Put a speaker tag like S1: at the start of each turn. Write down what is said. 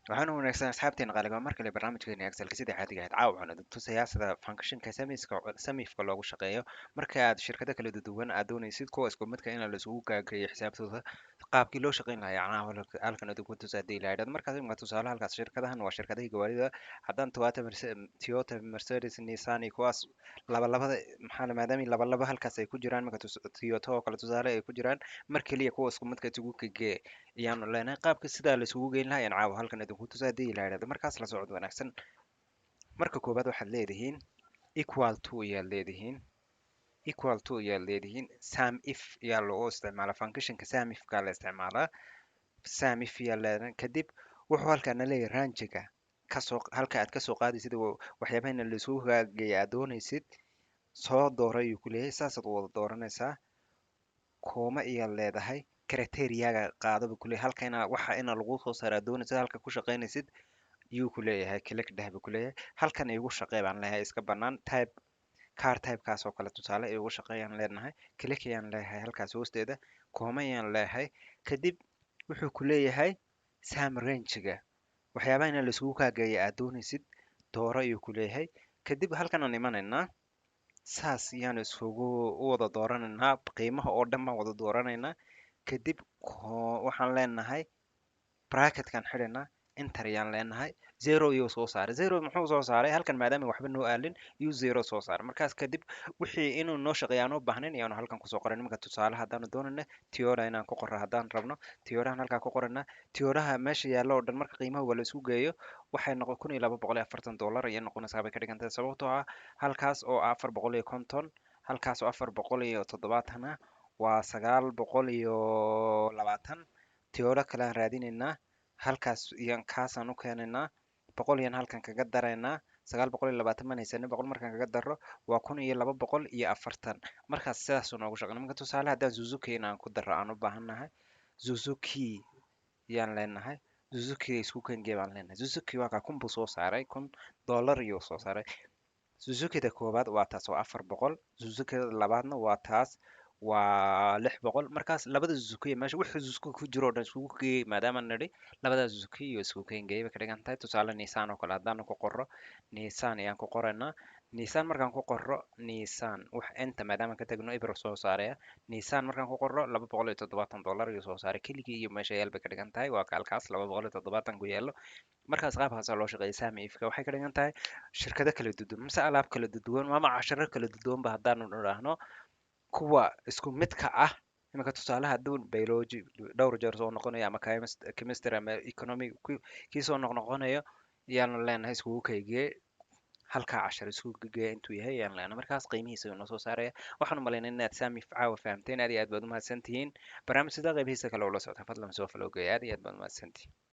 S1: waxaan u wanaagsan asxaabteena qaaliga markale barnaamijkeena Excelka sidii caadiga ahayd caawa waxaan idin tusayaa sida functionka samifka loogu shaqeeyo marka aad shirkado kala duwan aad doonaysid kuwa isku midka in la isugu gaagreeyo xisaabtooda qaabkii loo shaqeyn lahaa yacnaa halkan idinku tusaa hadii la yidhahdo markaas imika tusaale halkaas shirkadahan waa shirkadihii gawaarida haddaan Toyota Mercedes Nissan iyo kuwaas labalabada maadaama labalaba halkaas ay ku jiraan marka Toyota oo kale tusaale ay ku jiraan mar keliya kuwa isku midka isugu kagee ayaanu leenahay qaabka sidaa la isugu geyn lahaa ayaan caawa halkan idinku tusaa hadii la yidhahdo markaas la socod wanaagsan marka koowaad waxaad leedihiin equal to ayaad leedihiin equal to ayaad leedihiin sum if ayaa loo isticmaalaa functionka sum ifka la isticmaalaa sum if ayaa leedahay kadib wuxuu halkaana leeyahay ranjiga kasoo halka aad kasoo qaadaysid waxyaabaha in la isugu hagaageeya aad doonaysid soo dooro ayuu ku leeyahay saasaad u wada dooranaysaa kooma ayaad leedahay kriteriyaga qaadaba ku leeyahay halka waxa ina lagu soo saaro aad doonaysid halka ku shaqaynaysid yuu ku leeyahay click dheh buu ku leeyahay halkan igu shaqee baan leeyahay iska bannaan type car typekaas oo kale tusaale igu shaqeeyaan leenahay click ayaan leeyahay halkaas hoosteeda kooma ayaan leeyahay kadib wuxuu ku leeyahay sum range-ga waxyaabaha in la isugu kaageeya aad doonaysid dooro ayuu ku leeyahay kadib halkan aan imanaynaa saas ayaan isugu u wada dooranaynaa qiimaha oo dhan baan wada dooranaynaa kadib waxaan leenahay bracketkan xidhaynaa enter ayaan leenahay zero iyuu soo saaray zero muxuu soo saaray halkan maadaama waxba noo aalin iyuu zero soo saaray markaas kadib wixii inuu noo shaqeeyo aan u baahnayn ayaanu halkan kusoo qoran iminka tusaale haddaanu doonayna tiyora inaan ku qorro haddaan rabno tiyorahan halkaa ku qoranaa tiyoraha meesha yaalla oo dhan marka qiimaha waa la isku geeyo waxay noqon $1240 ayay noqonaysaa bay ka dhigan tahay sababtoo ah halkaas oo 450 halkaas oo 470 ah waa 920 tiyoro kale aan raadinaynaa halkaas iyaan kaasaan u keenaynaa boqol iyaan halkan kaga daraynaa 920 maan haysanin boqol markaan kaga daro waa 1240 markaas sidaasuu noogu shaqeyn marka tusaale haddaan Suzuki inaan ku daro aan u baahannahay Suzuki yaan leenahay Suzuki isku kengee baan leenahay Suzuki waa kaa kun buu soo saaray $1 iyuu soo saaray Suzuki-da koowaad waa taas waa 400 Suzuki-da labaadna waa taas waa 600 markaas labada Suzuki meesha wixii Suzuki ku jiro oo dhan isugu geeyay maadaama nidhi labada Suzuki iyo isugu geeyay bay ka dhigan tahay tusaale Nissan oo kale haddaan ku qorro Nissan ayaan ku qoraynaa Nissan markaan ku qorro Nissan wax inta maadaama ka tagno ibro soo saaraya Nissan markaan ku qorro $270 ayuu soo saaray keligii iyo meesha yaal bay ka dhigan tahay waa kaalkaas 270 ku yaalo markaas qaabkaasa loo shaqeeya saami ifka waxay ka dhigan tahay shirkado kala duwan mise alaab kala duwan ama casharo kala duwanba haddaanu idhaahno kuwa isku midka ah iminka tusaalaha hadduu biology dhowr jeer soo noqonayo ama chemistry ama economic kii soo noqnoqonayo yaanu leenahay iskugu kaygee halkaa cashar iskugu kaygee intuu yahay yaan leenahay markaas qiimihiisa ayuu noo soo saaraya waxaan u malaynaya inaad saami caawa fahamteen aad iyo aad baad umahadsantihiin barnaamij sida qaybihiisa kale oo la socota fadlan soo falowgeeya aad iyo aad baad umahadsantihiin